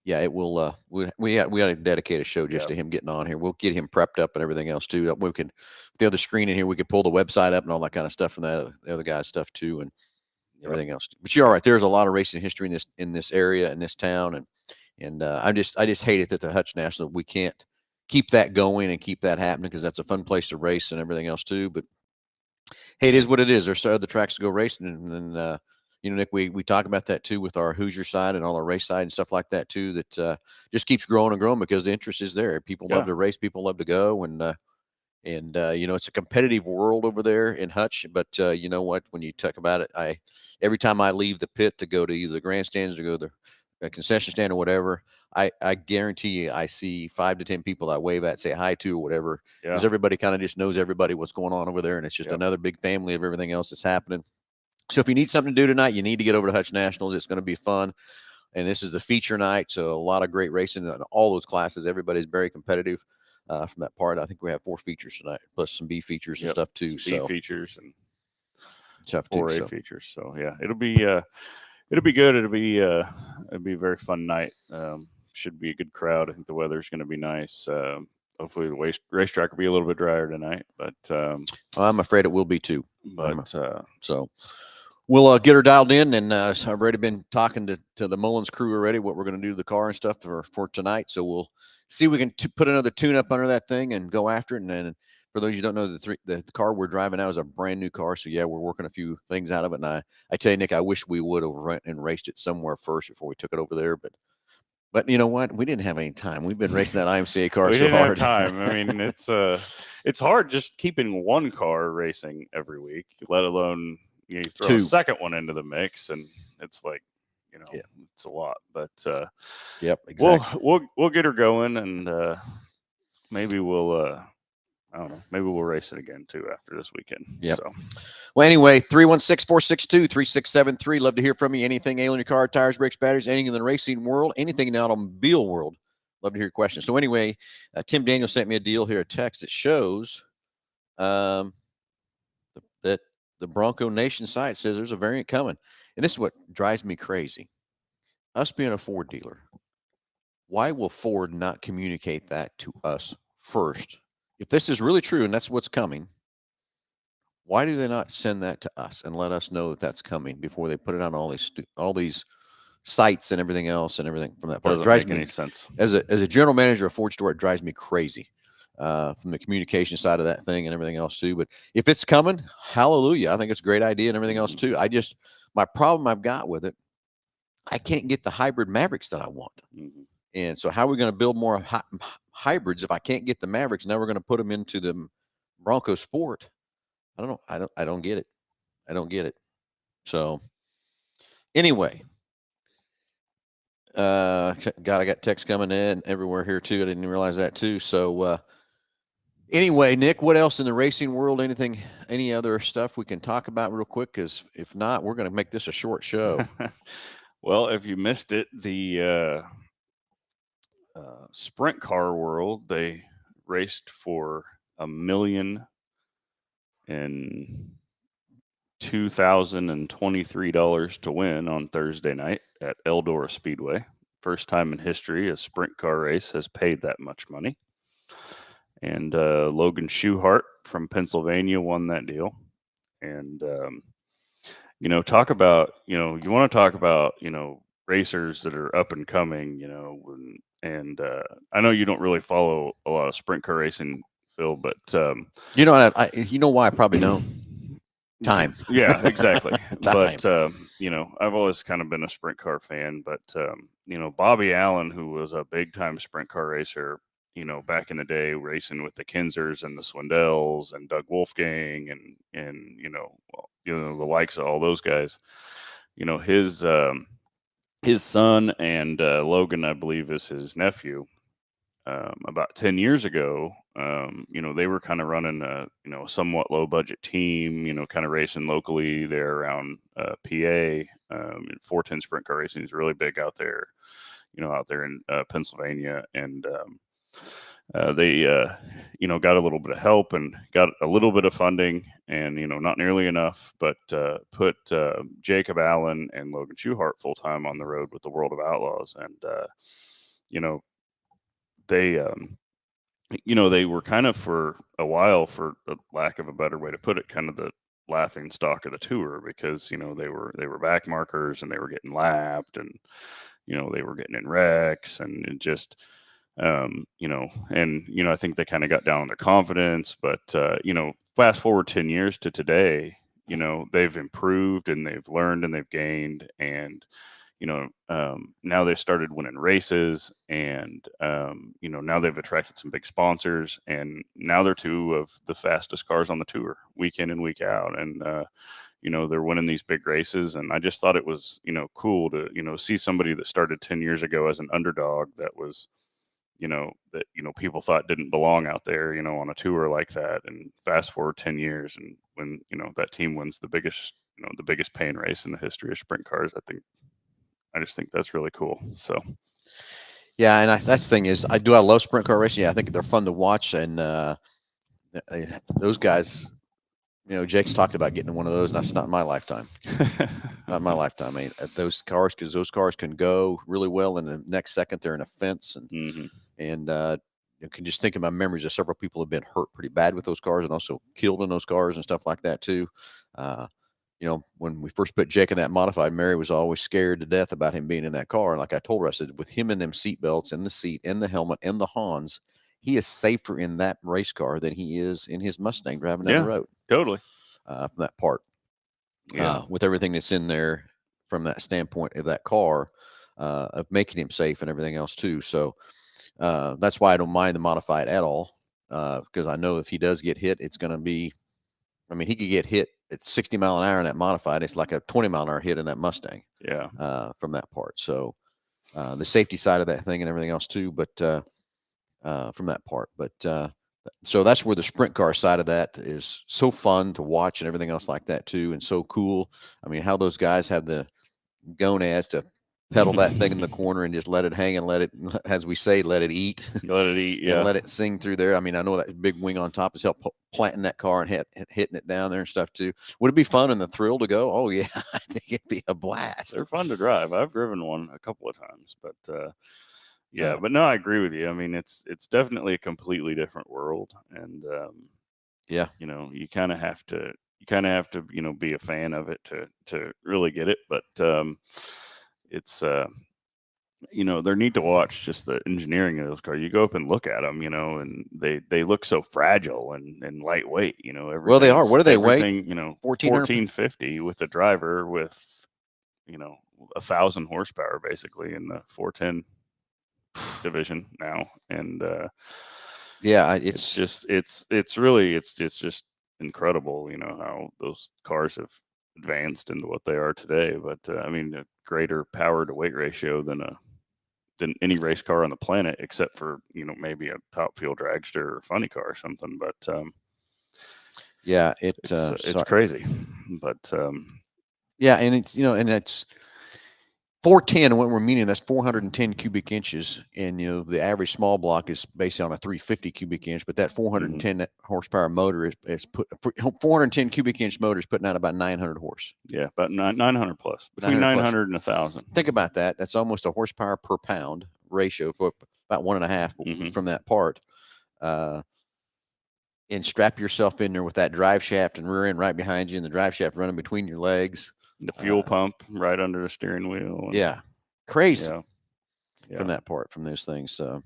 S1: yeah, it will. We got to dedicate a show just to him getting on here. We'll get him prepped up and everything else too. We can the other screen in here. We could pull the website up and all that kind of stuff from the other guy's stuff too, and everything else. But you're all right. There's a lot of racing history in this area, in this town, and I just hate it that the Hutch National, we can't keep that going and keep that happening, because that's a fun place to race and everything else too. But hey, it is what it is. There's other tracks to go racing, and then Nick, we talk about that too with our Hoosier side and all our race side and stuff like that too. That just keeps growing and growing because the interest is there. People love to race. People love to go, and it's a competitive world over there in Hutch. But you know what? When you talk about it, every time I leave the pit to go to either the grandstands or go to the concession stand or whatever, I guarantee you I see 5 to 10 people I wave at, say hi to or whatever, because everybody kind of just knows everybody what's going on over there, and it's just another big family of everything else that's happening. So if you need something to do tonight, you need to get over to Hutch Nationals. It's going to be fun, and this is the feature night, so a lot of great racing in all those classes. Everybody's very competitive from that part. I think we have 4 features tonight, plus some B features and stuff too.
S2: B features and
S1: stuff
S2: 4A features. So yeah, it'll be good. It'll be a very fun night. Should be a good crowd. I think the weather's going to be nice. Hopefully the racetrack will be a little bit drier tonight, but
S1: I'm afraid it will be too.
S2: But
S1: so we'll get her dialed in, and I've already been talking to the Mullins crew already what we're going to do to the car and stuff for tonight. So we'll see if we can put another tune up under that thing and go after it. And then for those you don't know, the car we're driving now is a brand new car. So yeah, we're working a few things out of it. And I tell you, Nick, I wish we would have went and raced it somewhere first before we took it over there, but you know what? We didn't have any time. We've been racing that IMCA car so hard.
S2: We didn't have time. I mean, it's hard just keeping one car racing every week, let alone you throw a second one into the mix, and it's like, it's a lot. But
S1: yep, exactly.
S2: We'll get her going, and maybe we'll I don't know. Maybe we'll race it again too after this weekend.
S1: Yeah.
S2: So.
S1: Well, anyway, 316-462-3673. Love to hear from you. Anything ailing your car, tires, brakes, batteries, anything in the racing world, anything in the automobile world. Love to hear your questions. So anyway, Tim Daniel sent me a deal here, a text that shows that the Bronco Nation site says there's a variant coming. And this is what drives me crazy. Us being a Ford dealer, why will Ford not communicate that to us first? If this is really true and that's what's coming, why do they not send that to us and let us know that that's coming before they put it on all these sites and everything else and everything from that part?
S2: Doesn't make any sense.
S1: As a general manager of Ford store, it drives me crazy from the communication side of that thing and everything else too. But if it's coming, hallelujah. I think it's a great idea and everything else too. My problem I've got with it, I can't get the hybrid Mavericks that I want.
S2: Mm-hmm.
S1: And so how are we going to build more hybrids if I can't get the Mavericks? Now we're going to put them into the Bronco Sport. I don't know. I don't get it. I don't get it. So anyway, God, I got texts coming in everywhere here too. I didn't realize that too. So anyway, Nick, what else in the racing world? Anything, any other stuff we can talk about real quick? Because if not, we're going to make this a short show.
S2: Well, if you missed it, the sprint car world, they raced for $1,002,023 to win on Thursday night at Eldora Speedway. First time in history a sprint car race has paid that much money. And Logan Schuchart from Pennsylvania won that deal. And talk about, you want to talk about, racers that are up and coming, and I know you don't really follow a lot of sprint car racing, Phil, but
S1: you know, you know why I probably don't. Time.
S2: Yeah, exactly.
S1: Time.
S2: But I've always kind of been a sprint car fan. But Bobby Allen, who was a big time sprint car racer, back in the day, racing with the Kinsers and the Swindells and Doug Wolfgang and the likes of all those guys. His son and Logan, I believe, is his nephew. About 10 years ago, they were kind of running a somewhat low budget team, kind of racing locally there around PA. 410 sprint car racing is really big out there, out there in Pennsylvania. And they got a little bit of help and got a little bit of funding, and not nearly enough, but put Jacob Allen and Logan Schuchart full time on the road with the World of Outlaws. And they were kind of, for a while, for a lack of a better way to put it, kind of the laughing stock of the tour, because they were back markers and they were getting lapped, and they were getting in wrecks, and it just I think they kind of got down on their confidence. But fast forward 10 years to today, they've improved and they've learned and they've gained, and now they've started winning races, and now they've attracted some big sponsors, and now they're two of the fastest cars on the tour, week in and week out. And they're winning these big races, and I just thought it was cool to see somebody that started 10 years ago as an underdog, that was that people thought didn't belong out there on a tour like that, and fast forward 10 years, and when that team wins the biggest paying race in the history of sprint cars, I just think that's really cool. So
S1: yeah, and that's the thing is, I love sprint car racing. Yeah, I think they're fun to watch, and those guys, Jake's talked about getting one of those, and that's not in my lifetime. Not in my lifetime. I mean, those cars can go really well, and the next second they're in a fence, and you can just think of my memories of several people have been hurt pretty bad with those cars, and also killed in those cars and stuff like that too. When we first put Jake in that modified, Mary was always scared to death about him being in that car. And like I told her, I said, with him in them seat belts, in the seat, in the helmet, and the Hans, he is safer in that race car than he is in his Mustang driving down the road.
S2: Totally.
S1: From that part.
S2: Yeah.
S1: With everything that's in there from that standpoint of that car, of making him safe and everything else too. So that's why I don't mind the modified at all, because I know if he does get hit, it's going to be, I mean, he could get hit at 60 mile an hour in that modified. It's like a 20 mile an hour hit in that Mustang.
S2: Yeah.
S1: From that part. So the safety side of that thing and everything else too, but from that part. But so that's where the sprint car side of that is so fun to watch and everything else like that too, and so cool. I mean, how those guys have the gonads to pedal that thing in the corner and just let it hang and let it, as we say, let it eat.
S2: Let it eat, yeah.
S1: And let it sing through there. I mean, I know that big wing on top has helped planting that car and hitting it down there and stuff too. Would it be fun and the thrill to go? Oh yeah, I think it'd be a blast.
S2: They're fun to drive. I've driven one a couple of times, but yeah, but no, I agree with you. I mean, it's definitely a completely different world, and
S1: yeah,
S2: you kind of have to be a fan of it to really get it. But it's they're neat to watch, just the engineering of those cars. You go up and look at them, and they look so fragile and lightweight.
S1: Well, they are. What do they weigh?
S2: 1450 with the driver with 1,000 horsepower basically in the 410 division now. And
S1: yeah,
S2: it's just incredible, how those cars have advanced into what they are today. But I mean, a greater power to weight ratio than a than any race car on the planet, except for, maybe a top fuel dragster or funny car or something. But
S1: yeah,
S2: it's crazy. But
S1: yeah, and it's and it's 410. What we're meaning, that's 410 cubic inches, and the average small block is based on a 350 cubic inch. But that 410 horsepower motor is 410 cubic inch motor is putting out about 900 horse.
S2: Yeah, about 900 plus, between 900 and 1,000.
S1: Think about that. That's almost a horsepower per pound ratio, for about 1.5 from that part. And strap yourself in there with that drive shaft and rear end right behind you, and the drive shaft running between your legs.
S2: The fuel pump right under the steering wheel.
S1: Yeah, crazy.
S2: Yeah.
S1: From that part, from those things. So,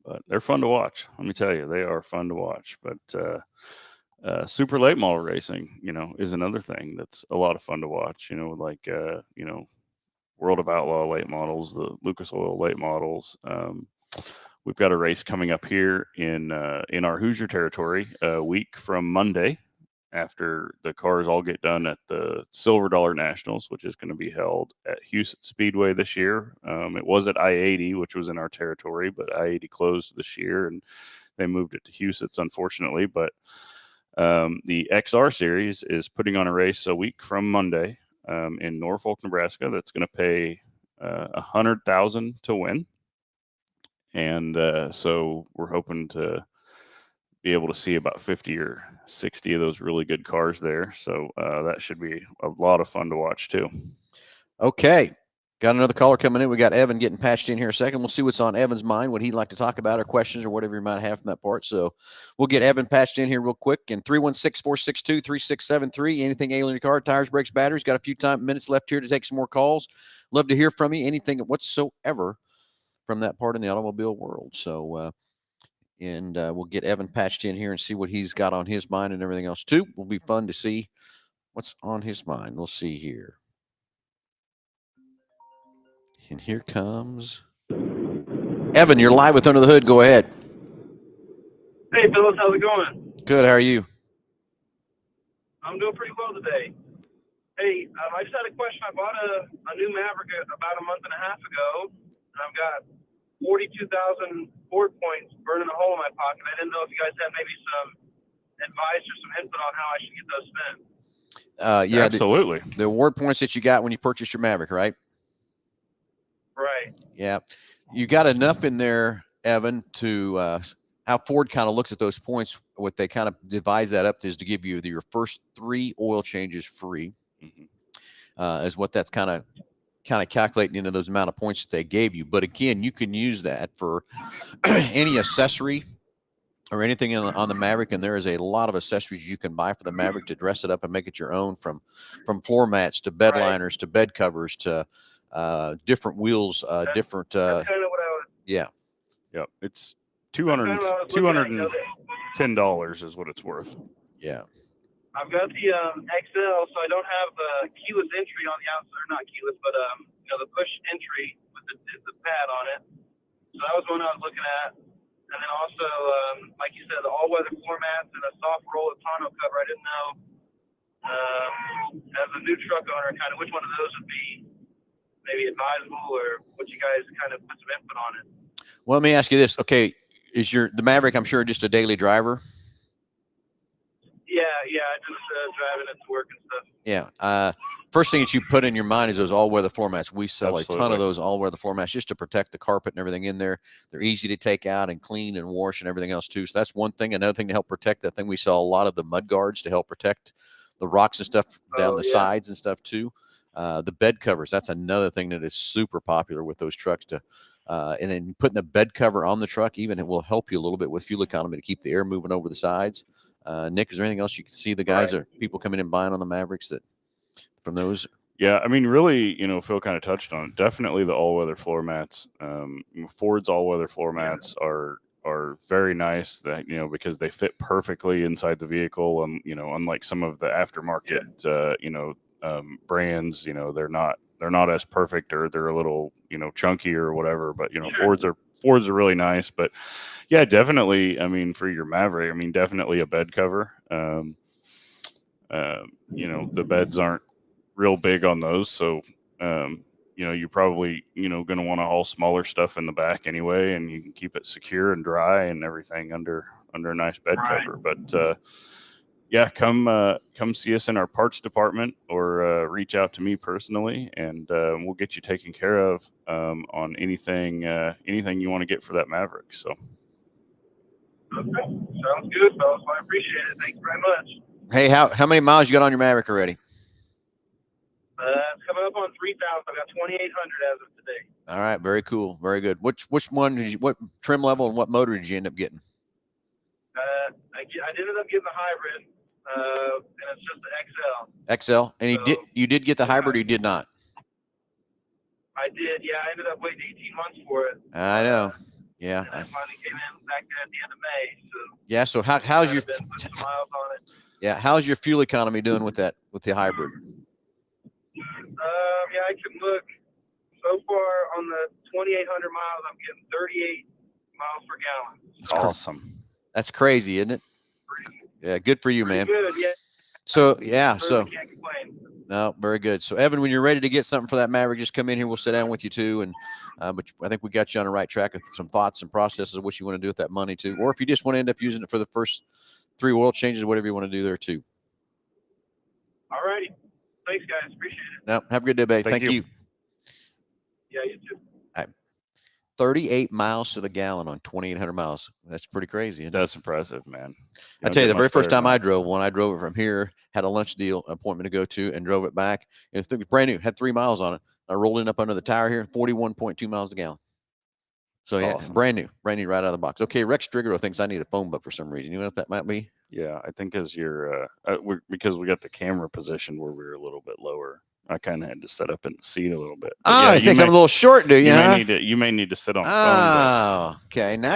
S2: but they're fun to watch. Let me tell you, they are fun to watch. But super late model racing, is another thing that's a lot of fun to watch. Like World of Outlaw late models, the Lucas Oil late models. We've got a race coming up here in our Hoosier territory a week from Monday, after the cars all get done at the Silver Dollar Nationals, which is going to be held at Houston Speedway this year. It was at I-80, which was in our territory, but I-80 closed this year, and they moved it to Houston's, unfortunately. But the XR Series is putting on a race a week from Monday in Norfolk, Nebraska. That's going to pay $100,000 to win. And so we're hoping to be able to see about 50 or 60 of those really good cars there. So that should be a lot of fun to watch too.
S1: Okay. Got another caller coming in. We got Evan getting patched in here a second. We'll see what's on Evan's mind, what he'd like to talk about, or questions, or whatever you might have from that part. So we'll get Evan patched in here real quick. And 316-462-3673. Anything ailing your car, tires, brakes, batteries. Got a few minutes left here to take some more calls. Love to hear from you. Anything whatsoever from that part in the automobile world. So, we'll get Evan patched in here and see what he's got on his mind and everything else too. Will be fun to see what's on his mind. We'll see here. And here comes Evan. You're live with Under the Hood. Go ahead.
S4: Hey, fellas, how's it going?
S1: Good. How are you?
S4: I'm doing pretty well today. Hey, I just had a question. I bought a new Maverick about a month and a half ago, and I've got 42,000 Ford points burning a hole in my pocket. I didn't know if you guys had maybe some advice or some input on how I should get those spent.
S2: Yeah, absolutely.
S1: The award points that you got when you purchased your Maverick, right?
S4: Right.
S1: Yeah. You got enough in there, Evan, to how Ford kind of looks at those points. What they kind of divide that up is to give you your first 3 oil changes free, is what that's kind of calculating into those amount of points that they gave you. But again, you can use that for any accessory or anything on the Maverick, and there is a lot of accessories you can buy for the Maverick to dress it up and make it your own, from floor mats to bed liners to bed covers to different wheels, different.
S4: That's kind of what I was.
S1: Yeah.
S2: Yep. It's $210 is what it's worth.
S1: Yeah.
S4: I've got the XL, so I don't have keyless entry on the outside, or not keyless, but the push entry with the pad on it. So that was one I was looking at. And then also, like you said, the all-weather floor mats and a soft roll of tonneau cover. I didn't know, as a new truck owner, kind of which one of those would be maybe advisable, or what you guys kind of put some input on it.
S1: Well, let me ask you this. Okay, is the Maverick, I'm sure, just a daily driver?
S4: Yeah, just driving it to work and stuff.
S1: Yeah. First thing that you put in your mind is those all-weather floor mats. We sell a ton of those all-weather floor mats just to protect the carpet and everything in there. They're easy to take out and clean and wash and everything else too. So that's one thing. Another thing to help protect that thing, we sell a lot of the mud guards to help protect the rocks and stuff down the sides and stuff too. The bed covers, that's another thing that is super popular with those trucks. And then putting a bed cover on the truck, even, it will help you a little bit with fuel economy to keep the air moving over the sides. Nick, is there anything else you can see the guys or people coming in buying on the Mavericks that from those?
S2: Yeah, I mean, really, Phil kind of touched on it. Definitely the all-weather floor mats. Ford's all-weather floor mats are very nice, that because they fit perfectly inside the vehicle, and unlike some of the aftermarket brands, they're not as perfect, or they're a little chunky or whatever, but Ford's are really nice. But yeah, definitely, I mean, for your Maverick, I mean, definitely a bed cover. The beds aren't real big on those, so you're probably, going to want to haul smaller stuff in the back anyway, and you can keep it secure and dry and everything under a nice bed cover. But yeah, come see us in our parts department, or reach out to me personally, and we'll get you taken care of on anything you want to get for that Maverick. So.
S4: Okay, sounds good, fellas. I appreciate it. Thanks very much.
S1: Hey, how many miles you got on your Maverick already?
S4: It's coming up on 3,000. I've got 2,800 as of today.
S1: All right, very cool, very good. Which one what trim level and what motor did you end up getting?
S4: I ended up getting the hybrid, and it's just the XL.
S1: XL, and you did get the hybrid, or you did not?
S4: I did, yeah. I ended up waiting 18 months for it.
S1: I know, yeah.
S4: And I finally came in back at the end of May. So
S1: yeah. So how's your
S4: put some miles on it?
S1: Yeah, how's your fuel economy doing with the hybrid?
S4: Yeah, I can look. So far on the 2,800 miles, I'm getting 38 miles per gallon.
S2: That's awesome.
S1: That's crazy, isn't it? Yeah, good for you, man.
S4: Good, yeah.
S1: So yeah, so
S4: can't complain.
S1: no, very good. So Evan, when you're ready to get something for that Maverick, just come in here. We'll sit down with you too, and but I think we got you on the right track with some thoughts and processes of what you want to do with that money too, or if you just want to end up using it for the first 3 oil changes, whatever you want to do there too.
S4: All righty. Thanks, guys. Appreciate it.
S1: No, have a good day, babe. Thank you.
S4: Yeah, you too.
S1: 38 miles to the gallon on 2,800 miles. That's pretty crazy. Isn't it?
S2: That's impressive, man.
S1: I tell you, the very first time I drove one, I drove it from here, had a lunch deal appointment to go to, and drove it back. And it was brand new, had 3 miles on it. I rolled it up under the tire here, 41.2 miles a gallon. So yeah,
S2: awesome.
S1: brand new right out of the box. Okay, Rex Strigero thinks I need a phone book for some reason. You know what that might be?
S2: Yeah, I think as you're because we got the camera positioned where we were a little bit lower. I kind of had to set up in the seat a little bit. But
S1: yeah, I think I'm a little short, do you?
S2: You may need to sit on the phone.
S1: Oh, okay. Now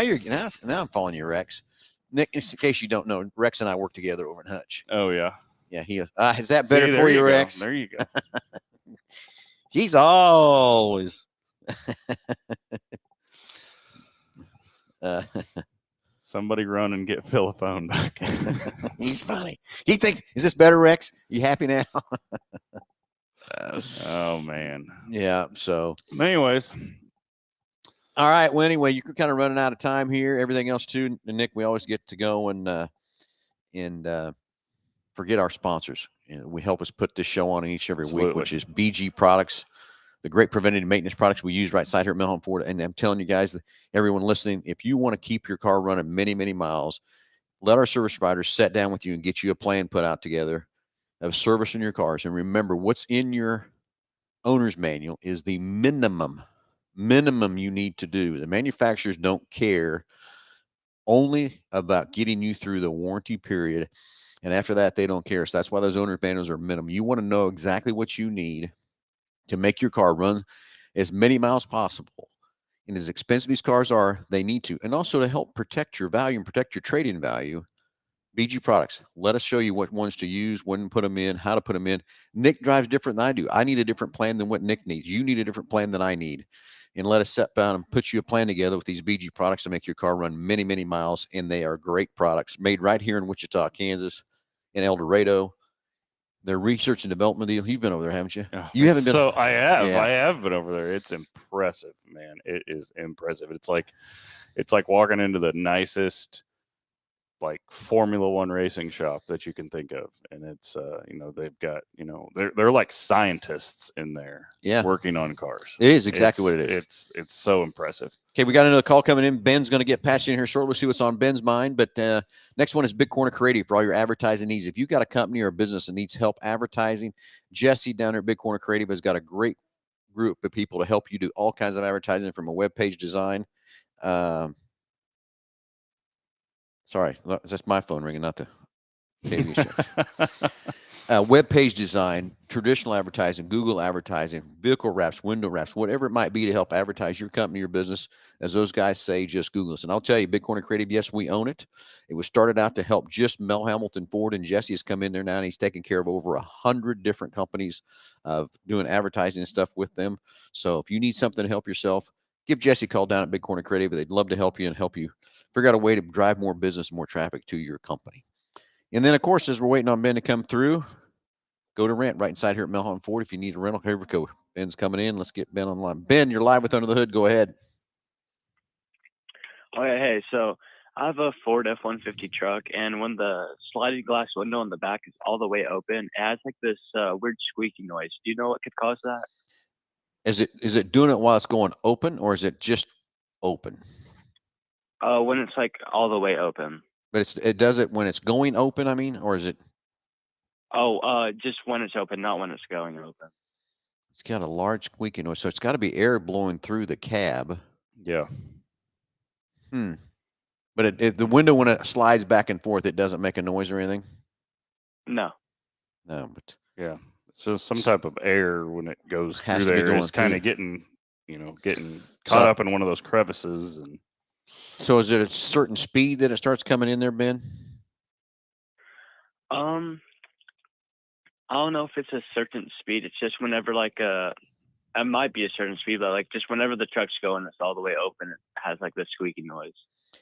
S1: I'm following you, Rex. Nick, in case you don't know, Rex and I work together over in Hutch.
S2: Oh yeah.
S1: Yeah, he is. Is that better for you, Rex?
S2: There you go.
S1: He's always.
S2: Somebody run and get Phil a phone back.
S1: He's funny. He thinks, is this better, Rex? You happy now?
S2: Oh man.
S1: Yeah. So
S2: anyways.
S1: All right. Well, anyway, you're kind of running out of time here. Everything else too. And Nick, we always get to go and forget our sponsors. We help us put this show on each every week, which is BG Products, the great preventative maintenance products we use right side here at Hambelton Ford. And I'm telling you guys, everyone listening, if you want to keep your car running many, many miles, let our service providers sit down with you and get you a plan put out together of servicing your cars. And remember, what's in your owner's manual is the minimum you need to do. The manufacturers don't care only about getting you through the warranty period. And after that, they don't care. So that's why those owner's manuals are minimum. You want to know exactly what you need to make your car run as many miles possible. And as expensive these cars are, they need to. And also to help protect your value and protect your trade-in value, BG Products. Let us show you what ones to use, when to put them in, how to put them in. Nick drives different than I do. I need a different plan than what Nick needs. You need a different plan than I need. And let us sit down and put you a plan together with these BG products to make your car run many, many miles. And they are great products made right here in Wichita, Kansas, in El Dorado. Their research and development deal. You've been over there, haven't you? You haven't been.
S2: So I have. Yeah. I have been over there. It's impressive, man. It is impressive. It's like walking into the nicest like Formula One racing shop that you can think of. And it's, they've got, they're like scientists in there working on cars.
S1: It is exactly what it
S2: is. It's so impressive.
S1: Okay. We got another call coming in. Ben's going to get patched in here shortly. We'll see what's on Ben's mind. But next one is Big Corner Creative for all your advertising needs. If you've got a company or a business that needs help advertising, Jesse down there at Big Corner Creative has got a great group of people to help you do all kinds of advertising, from a web page design, sorry, that's my phone ringing, not the TV show. Web page design, traditional advertising, Google advertising, vehicle wraps, window wraps, whatever it might be to help advertise your company or business. As those guys say, just Google us. And I'll tell you, Big Corner Creative, yes, we own it. It was started out to help just Mel Hambelton Ford, and Jesse has come in there now, and he's taking care of over 100 different companies of doing advertising and stuff with them. So if you need something to help yourself, give Jesse a call down at Big Corner Creative. They'd love to help you and help you figure out a way to drive more business, more traffic to your company. And then, of course, as we're waiting on Ben to come through, go to rent right inside here at Melhon Ford. If you need a rental, here we go. Ben's coming in. Let's get Ben online. Ben, you're live with Under the Hood. Go ahead.
S5: Oh, yeah, hey, so I have a Ford F-150 truck, and when the sliding glass window in the back is all the way open, it has like this weird squeaky noise. Do you know what could cause that?
S1: Is it doing it while it's going open, or is it just open?
S5: When it's like all the way open.
S1: But it does it when it's going open, I mean, or is it?
S5: Oh, just when it's open, not when it's going open.
S1: It's got a large squeaky noise, so it's got to be air blowing through the cab.
S2: Yeah.
S1: But the window, when it slides back and forth, it doesn't make a noise or anything?
S5: No.
S1: No, but
S2: Yeah. So some type of air when it goes
S1: Has
S2: through
S1: to be
S2: there
S1: going
S2: is kind
S1: through.
S2: of getting caught up in one of those crevices. And
S1: so is it a certain speed that it starts coming in there, Ben?
S5: I don't know if it's a certain speed. It's just whenever it might be a certain speed, but like just whenever the truck's going, it's all the way open. It has like this squeaky noise.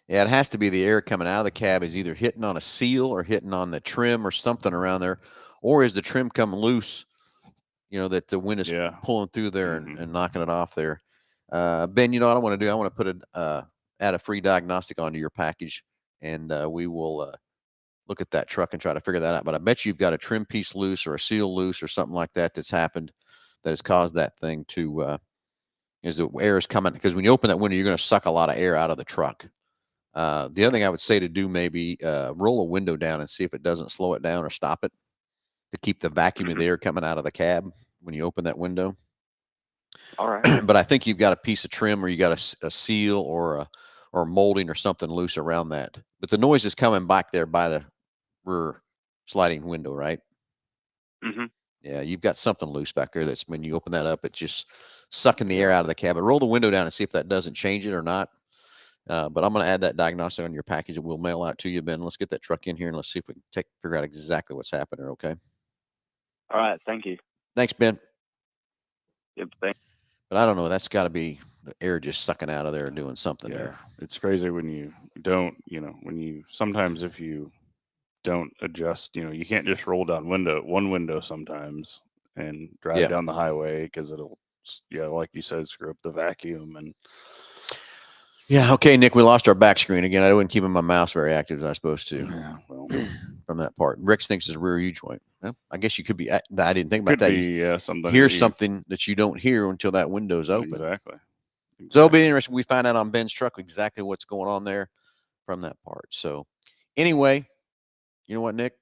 S1: Yeah, it has to be the air coming out of the cab is either hitting on a seal or hitting on the trim or something around there, or is the trim coming loose? That the wind is pulling through there and knocking it off there. Ben, what I want to do? I want to put add a free diagnostic onto your package, and we will look at that truck and try to figure that out. But I bet you've got a trim piece loose or a seal loose or something like that that's happened that has caused that thing to is the air is coming, because when you open that window, you're going to suck a lot of air out of the truck. The other thing I would say to do, maybe roll a window down and see if it doesn't slow it down or stop it, to keep the vacuum of the air coming out of the cab when you open that window.
S5: All right.
S1: But I think you've got a piece of trim, or you got a seal or molding or something loose around that. But the noise is coming back there by the rear sliding window, right?
S5: Mm-hmm.
S1: Yeah, you've got something loose back there that's, when you open that up, it's just sucking the air out of the cab. But roll the window down and see if that doesn't change it or not. But I'm going to add that diagnostic on your package that we'll mail out to you, Ben. Let's get that truck in here and let's see if we can figure out exactly what's happening. Okay.
S5: All right. Thank you.
S1: Thanks, Ben.
S5: Yep. Thanks.
S1: But I don't know. That's got to be the air just sucking out of there and doing something there.
S2: It's crazy when you don't, sometimes if you don't adjust, you can't just roll down one window sometimes and drive down the highway, because it'll, like you said, screw up the vacuum. And
S1: yeah. Okay, Nick, we lost our back screen again. I wasn't keeping my mouse very active as I was supposed to.
S2: Yeah, well,
S1: from that part. Rex thinks it's a rear U joint. Well, I guess you could be. I didn't think about that.
S2: Something.
S1: Hear something that you don't hear until that window's open.
S2: Exactly.
S1: So it'll be interesting. We find out on Ben's truck exactly what's going on there from that part. So anyway, you know what, Nick?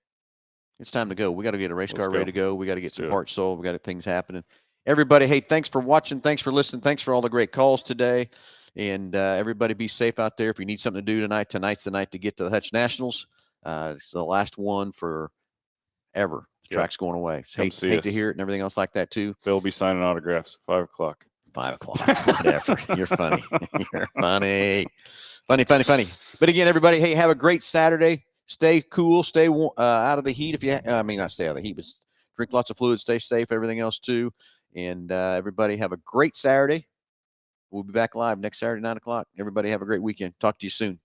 S1: It's time to go. We got to get a race car ready to go. We got to get some parts sold. We got things happening. Everybody, hey, thanks for watching. Thanks for listening. Thanks for all the great calls today. And everybody be safe out there. If you need something to do tonight, tonight's the night to get to the Hutch Nationals. It's the last one for ever. The track's going away. Hate to hear it and everything else like that too.
S2: They'll be signing autographs at 5 o'clock.
S1: 5 o'clock, whatever. You're funny. You're funny. Funny. But again, everybody, hey, have a great Saturday. Stay cool. Stay out of the heat. Not stay out of the heat, but drink lots of fluids. Stay safe. Everything else too. And everybody have a great Saturday. We'll be back live next Saturday, 9 o'clock. Everybody have a great weekend. Talk to you soon.